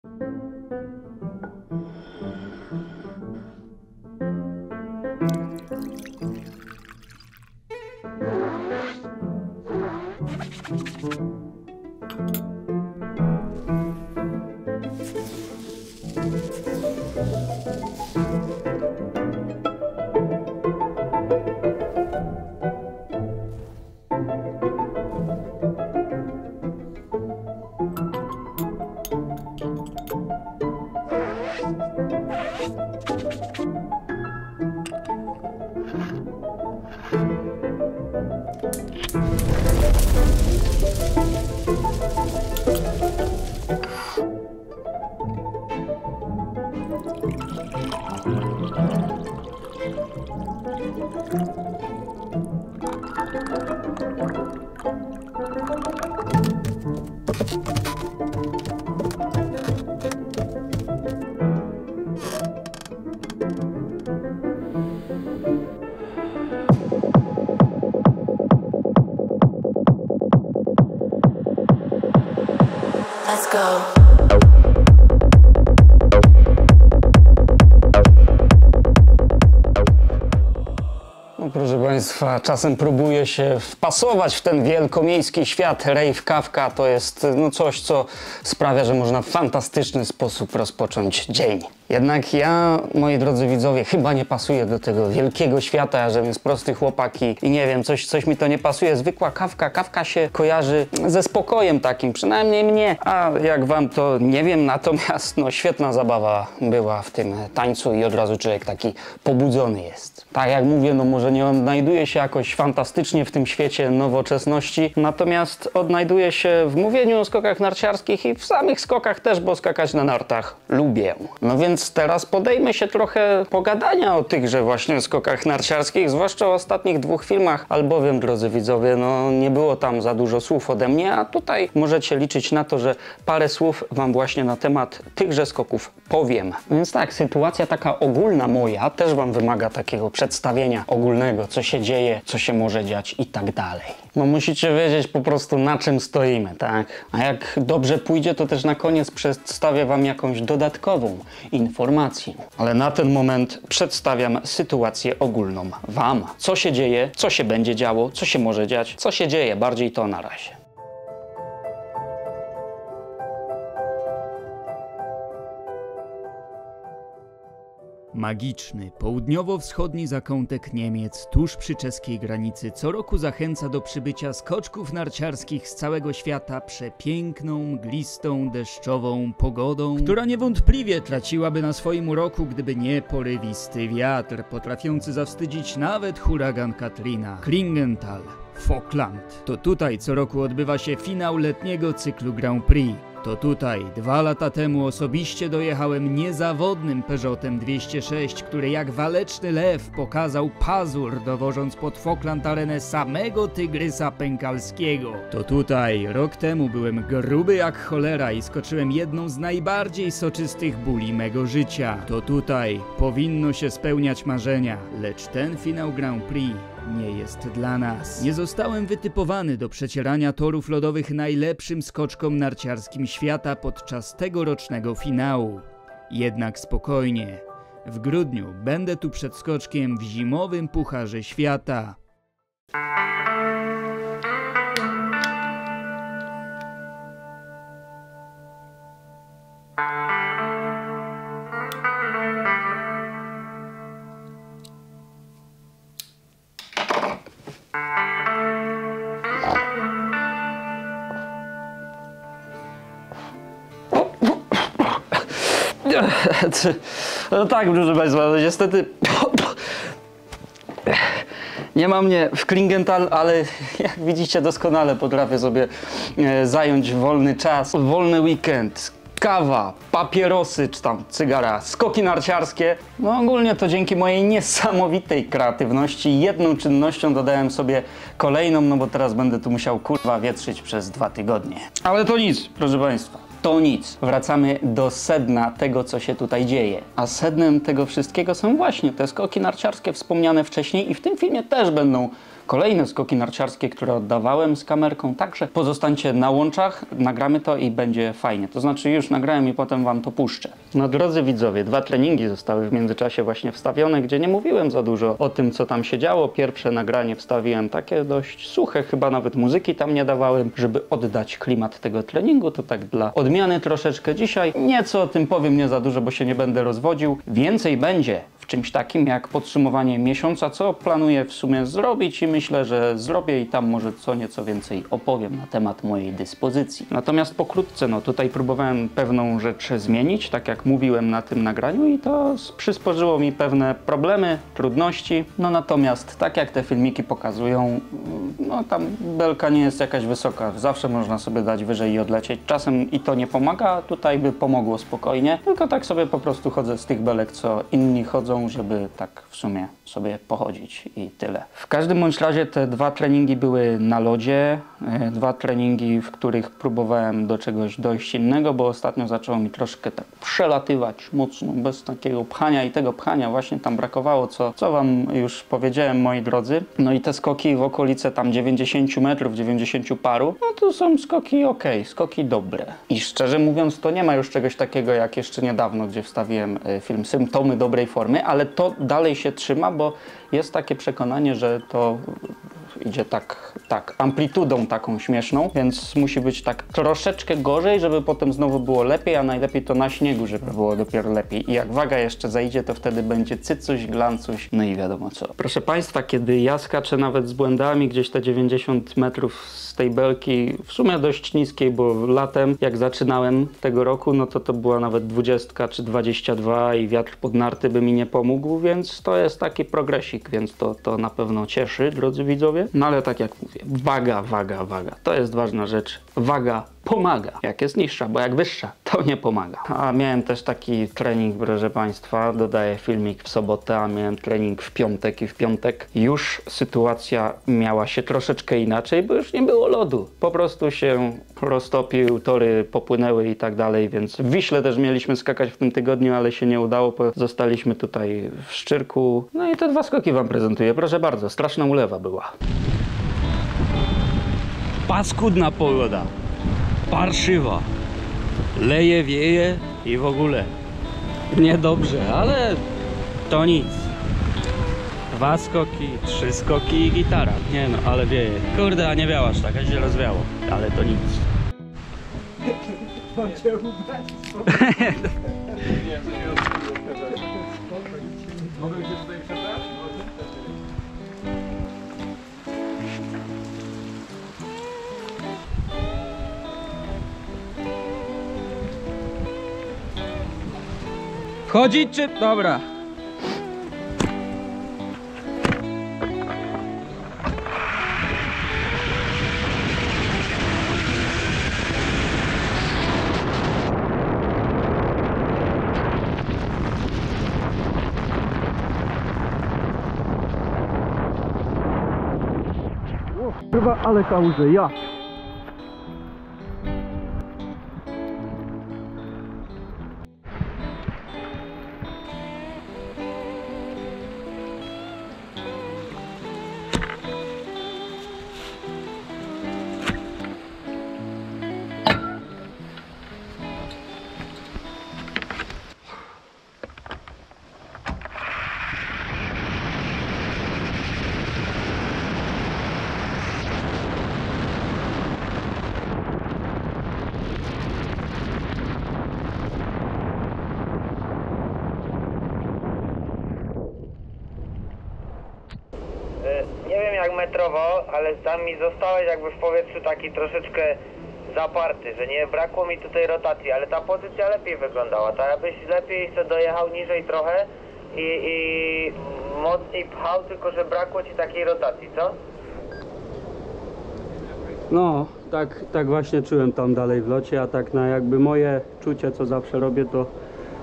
Let's go. Proszę Państwa, czasem próbuję się wpasować w ten wielkomiejski świat. Rave kawka to jest coś, co sprawia, że można w fantastyczny sposób rozpocząć dzień. Jednak ja, moi drodzy widzowie, chyba nie pasuję do tego wielkiego świata, że jest prosty chłopak i nie wiem, coś mi to nie pasuje. Zwykła kawka. Kawka się kojarzy ze spokojem takim, przynajmniej mnie. A jak wam to nie wiem, natomiast świetna zabawa była w tym tańcu i od razu człowiek taki pobudzony jest. Tak jak mówię, może nie odnajduje się jakoś fantastycznie w tym świecie nowoczesności, natomiast odnajduje się w mówieniu o skokach narciarskich i w samych skokach też, bo skakać na nartach lubię. No więc teraz podejmę się trochę pogadania o tychże właśnie skokach narciarskich, zwłaszcza o ostatnich 2 filmach, albowiem, drodzy widzowie, nie było tam za dużo słów ode mnie, a tutaj możecie liczyć na to, że parę słów wam właśnie na temat tychże skoków powiem. Więc tak, sytuacja taka ogólna moja też wam wymaga takiego przedstawienia ogólnego, co się dzieje, co się może dziać i tak dalej. Musicie wiedzieć po prostu, na czym stoimy, tak? A jak dobrze pójdzie, to też na koniec przedstawię wam jakąś dodatkową informację. Ale na ten moment przedstawiam sytuację ogólną wam. Co się dzieje, co się będzie działo, co się może dziać, co się dzieje, bardziej to na razie. Magiczny, południowo-wschodni zakątek Niemiec, tuż przy czeskiej granicy, co roku zachęca do przybycia skoczków narciarskich z całego świata przepiękną, mglistą, deszczową pogodą, która niewątpliwie traciłaby na swoim uroku, gdyby nie porywisty wiatr, potrafiący zawstydzić nawet huragan Katrina. Klingenthal, Falkland. To tutaj co roku odbywa się finał letniego cyklu Grand Prix. To tutaj 2 lata temu osobiście dojechałem niezawodnym Peugeotem 206, który jak waleczny lew pokazał pazur, dowożąc pod Falkland Arenę samego tygrysa pękalskiego. To tutaj rok temu byłem gruby jak cholera i skoczyłem jedną z najbardziej soczystych bóli mego życia. To tutaj powinno się spełniać marzenia, lecz ten finał Grand Prix nie jest dla nas. Nie zostałem wytypowany do przecierania torów lodowych najlepszym skoczkom narciarskim świata podczas tegorocznego finału. Jednak spokojnie, w grudniu będę tu przed skoczkiem w zimowym Pucharze Świata. No tak, proszę Państwa, niestety nie ma mnie w Klingenthal, ale jak widzicie doskonale potrafię sobie zająć wolny czas, wolny weekend, kawa, papierosy czy tam cygara, skoki narciarskie. Ogólnie to dzięki mojej niesamowitej kreatywności jedną czynnością dodałem sobie kolejną, bo teraz będę tu musiał wietrzyć przez 2 tygodnie. Ale to nic, proszę Państwa. To nic. Wracamy do sedna tego, co się tutaj dzieje. A sednem tego wszystkiego są właśnie te skoki narciarskie wspomniane wcześniej i w tym filmie też będą kolejne skoki narciarskie, które oddawałem z kamerką. Także pozostańcie na łączach, nagramy to i będzie fajnie. To znaczy już nagrałem i potem wam to puszczę. No drodzy widzowie, 2 treningi zostały w międzyczasie właśnie wstawione, gdzie nie mówiłem za dużo o tym, co tam się działo. Pierwsze nagranie wstawiłem takie dość suche, chyba nawet muzyki tam nie dawałem, żeby oddać klimat tego treningu. To tak dla odmiany troszeczkę. Dzisiaj nieco o tym powiem, nie za dużo, bo się nie będę rozwodził. Więcej będzie w czymś takim jak podsumowanie miesiąca, co planuję w sumie zrobić i myślę, że zrobię i tam może co nieco więcej opowiem na temat mojej dyspozycji. Natomiast pokrótce, no tutaj próbowałem pewną rzecz zmienić, tak jak mówiłem na tym nagraniu i to przysporzyło mi pewne problemy, trudności. No natomiast tak jak te filmiki pokazują, no tam belka nie jest jakaś wysoka, zawsze można sobie dać wyżej i odlecieć. Czasem i to nie pomaga, tutaj by pomogło spokojnie, tylko tak sobie po prostu chodzę z tych belek, co inni chodzą, żeby tak w sumie sobie pochodzić i tyle. W każdym bądź razie te 2 treningi były na lodzie, 2 treningi, w których próbowałem do czegoś dojść innego, bo ostatnio zaczęło mi troszkę tak przelatywać mocno, bez takiego pchania i tego pchania właśnie tam brakowało, co wam już powiedziałem, moi drodzy. No i te skoki w okolice tam 90 metrów, 90 paru, no to są skoki okej, skoki dobre. I szczerze mówiąc, to nie ma już czegoś takiego jak jeszcze niedawno, gdzie wstawiłem film Symptomy dobrej formy, ale to dalej się trzyma, bo jest takie przekonanie, że to idzie tak amplitudą taką śmieszną, więc musi być tak troszeczkę gorzej, żeby potem znowu było lepiej, a najlepiej to na śniegu, żeby było dopiero lepiej. I jak waga jeszcze zajdzie, to wtedy będzie cycuś, glancuś, no i wiadomo co. Proszę Państwa, kiedy ja skaczę nawet z błędami gdzieś te 90 metrów z tej belki, w sumie dość niskiej, bo latem jak zaczynałem tego roku, no to była nawet 20 czy 22 i wiatr pod narty by mi nie pomógł, więc to jest taki progresik, więc to na pewno cieszy, drodzy widzowie. No ale tak jak mówię, waga. To jest ważna rzecz. Waga pomaga, jak jest niższa, bo jak wyższa, to nie pomaga. A miałem też taki trening, proszę Państwa, dodaję filmik w sobotę, a miałem trening w piątek i w piątek już sytuacja miała się troszeczkę inaczej, bo już nie było lodu. Po prostu się roztopił, tory popłynęły i tak dalej, więc w Wiśle też mieliśmy skakać w tym tygodniu, ale się nie udało, zostaliśmy tutaj w Szczyrku. No i te 2 skoki wam prezentuję, proszę bardzo, straszna ulewa była. Paskudna pogoda, parszywa, leje, wieje i w ogóle niedobrze, ale to nic. 2 skoki, 3 skoki i gitara. Nie no, ale wieje. Kurde, a nie wiało aż tak, się rozwiało, ale to nic. Mogę cię tutaj przebrać? Wchodzić czy... Dobra. Chyba, ale kałuże, ja. Nie wiem jak metrowo, ale tam mi zostałeś jakby w powietrzu taki troszeczkę zaparty, że nie brakło mi tutaj rotacji, ale ta pozycja lepiej wyglądała, tak jakbyś lepiej sobie dojechał niżej trochę i mocniej pchał, tylko że brakło ci takiej rotacji, co? No, tak właśnie czułem tam dalej w locie, a tak na jakby moje czucie, co zawsze robię, to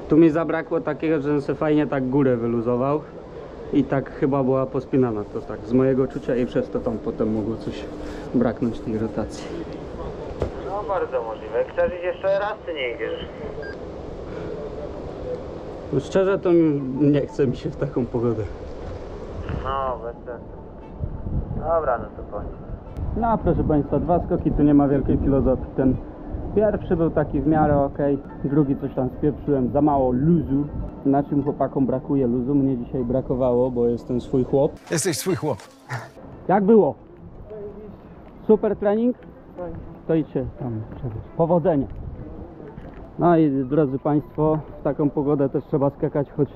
tu mi zabrakło takiego, że bym sobie fajnie tak górę wyluzował i tak chyba była pospinana to tak z mojego czucia i przez to tam potem mogło coś braknąć tej rotacji. No bardzo możliwe. Chcesz iść jeszcze raz, czy nie idziesz? No, szczerze to nie chce mi się w taką pogodę. No, bez sensu. No Dobra, no to bądź. No proszę Państwa, 2 skoki, tu nie ma wielkiej filozofii. Ten pierwszy był taki w miarę okej, drugi coś tam spieprzyłem, za mało luzu. Naszym chłopakom brakuje luzu, mnie dzisiaj brakowało, bo jestem swój chłop. Jesteś swój chłop. Jak było? Super trening? To idźcie tam czegoś. Powodzenia. No i drodzy Państwo, w taką pogodę też trzeba skakać, choć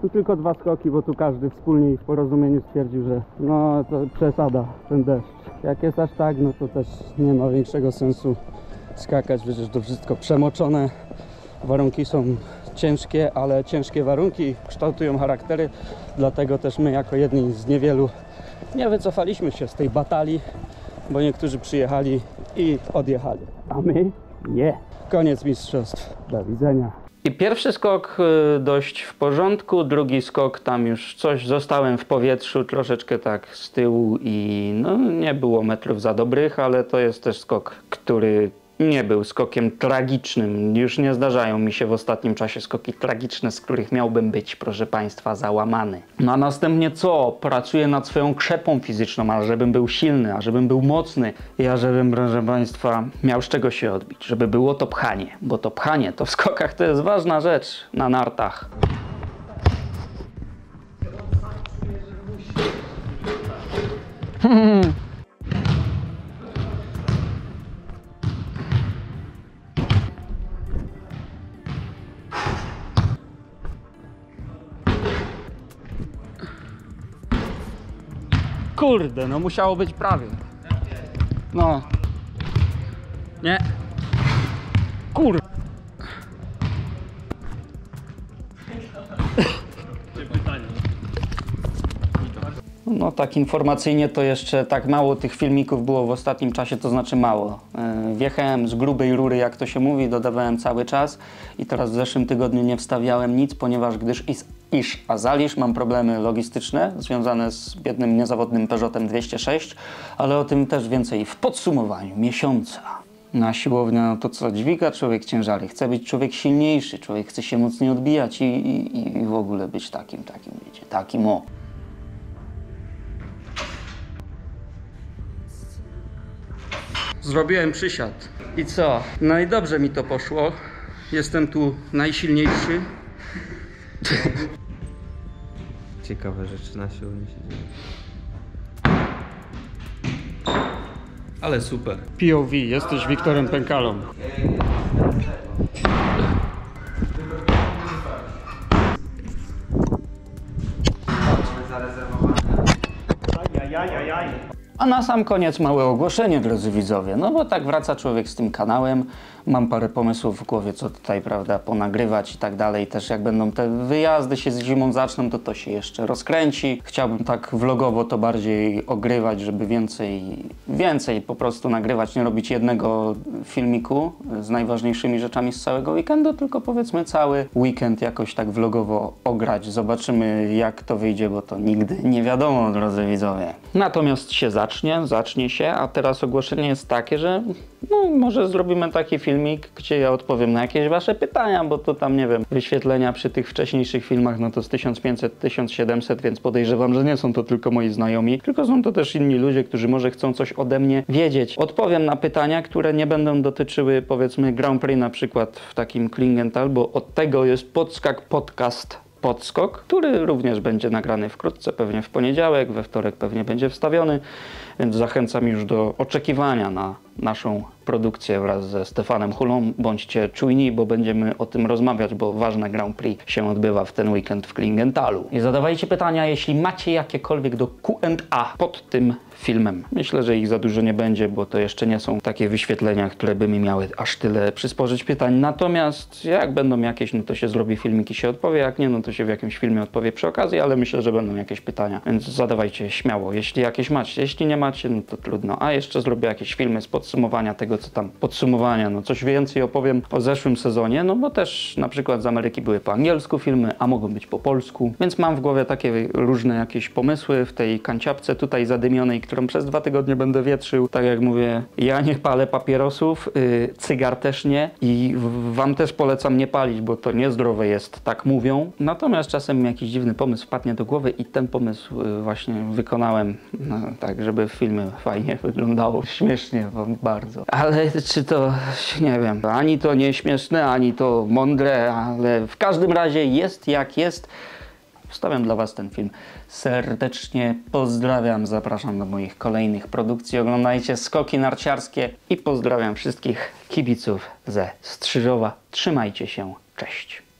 tu tylko 2 skoki, bo tu każdy wspólnie i w porozumieniu stwierdził, że no to przesada ten deszcz. Jak jest aż tak, no to też nie ma większego sensu skakać, przecież to wszystko przemoczone. Warunki są ciężkie, ale ciężkie warunki kształtują charaktery, dlatego też my jako jedni z niewielu nie wycofaliśmy się z tej batalii, bo niektórzy przyjechali i odjechali, a my nie. Koniec mistrzostw. Do widzenia. I pierwszy skok dość w porządku, drugi skok tam już coś zostałem w powietrzu, troszeczkę tak z tyłu i no nie było metrów za dobrych, ale to jest też skok, który nie był skokiem tragicznym. Już nie zdarzają mi się w ostatnim czasie skoki tragiczne, z których miałbym być, proszę Państwa, załamany. No a następnie co? Pracuję nad swoją krzepą fizyczną, a żebym był silny, a żebym był mocny. Ja żebym, proszę Państwa, miał z czego się odbić, żeby było to pchanie, bo to pchanie to w skokach to jest ważna rzecz na nartach. Kurde, no musiało być prawie. No. Nie. Kurde. No tak informacyjnie to jeszcze tak mało tych filmików było w ostatnim czasie, to znaczy mało. Wjechałem z grubej rury, jak to się mówi, dodawałem cały czas i teraz w zeszłym tygodniu nie wstawiałem nic, ponieważ gdyż a zalisz mam problemy logistyczne związane z biednym, niezawodnym Peugeotem 206, ale o tym też więcej w podsumowaniu miesiąca. Na siłownia no to co, dźwiga człowiek ciężary, chce być człowiek silniejszy, człowiek chce się mocniej odbijać i w ogóle być takim, wiecie, takim o. Zrobiłem przysiad. I co? No i dobrze mi to poszło. Jestem tu najsilniejszy. Ciekawe rzeczy na siłowni się dzieją. Ale super. POV, jesteś Wiktorem Pękalą. A na sam koniec małe ogłoszenie, drodzy widzowie. No bo tak wraca człowiek z tym kanałem. Mam parę pomysłów w głowie, co tutaj, prawda, ponagrywać i tak dalej. Też jak będą te wyjazdy się z zimą zaczną, to się jeszcze rozkręci. Chciałbym tak vlogowo to bardziej ogrywać, żeby więcej po prostu nagrywać, nie robić jednego filmiku z najważniejszymi rzeczami z całego weekendu, tylko powiedzmy cały weekend jakoś tak vlogowo ograć. Zobaczymy, jak to wyjdzie, bo to nigdy nie wiadomo, drodzy widzowie. Natomiast się zacznie się, a teraz ogłoszenie jest takie, że no, może zrobimy taki filmik, gdzie ja odpowiem na jakieś wasze pytania, bo to tam, nie wiem, wyświetlenia przy tych wcześniejszych filmach, no to z 1500, 1700, więc podejrzewam, że nie są to tylko moi znajomi, tylko są to też inni ludzie, którzy może chcą coś ode mnie wiedzieć. Odpowiem na pytania, które nie będą dotyczyły, powiedzmy, Grand Prix na przykład w takim Klingenthal, bo od tego jest Podskak Podcast Podskok, który również będzie nagrany wkrótce, pewnie w poniedziałek, we wtorek pewnie będzie wstawiony, więc zachęcam już do oczekiwania na naszą produkcję wraz ze Stefanem Hulą. Bądźcie czujni, bo będziemy o tym rozmawiać, bo ważne Grand Prix się odbywa w ten weekend w Klingenthalu. I zadawajcie pytania, jeśli macie jakiekolwiek do Q&A pod tym filmem. Myślę, że ich za dużo nie będzie, bo to jeszcze nie są takie wyświetlenia, które by mi miały aż tyle przysporzyć pytań. Natomiast jak będą jakieś, no to się zrobi filmik i się odpowie, jak nie, no to się w jakimś filmie odpowie przy okazji, ale myślę, że będą jakieś pytania, więc zadawajcie śmiało, jeśli jakieś macie. Jeśli nie macie, no to trudno. A jeszcze zrobię jakieś filmy z podsumowania tego, co tam podsumowania, no coś więcej opowiem o zeszłym sezonie, no bo też na przykład z Ameryki były po angielsku filmy, a mogą być po polsku, więc mam w głowie takie różne jakieś pomysły w tej kanciapce tutaj zadymionej, którą przez 2 tygodnie będę wietrzył. Tak jak mówię, ja nie palę papierosów, cygar też nie i wam też polecam nie palić, bo to niezdrowe jest, tak mówią. Natomiast czasem mi jakiś dziwny pomysł wpadnie do głowy i ten pomysł właśnie wykonałem, no, tak, żeby filmy fajnie wyglądało, śmiesznie bardzo. Ale czy to, nie wiem, ani to nie śmieszne, ani to mądre, ale w każdym razie jest jak jest. Wstawiam dla was ten film. Serdecznie pozdrawiam, zapraszam do moich kolejnych produkcji. Oglądajcie skoki narciarskie i pozdrawiam wszystkich kibiców ze Strzyżowa. Trzymajcie się, cześć.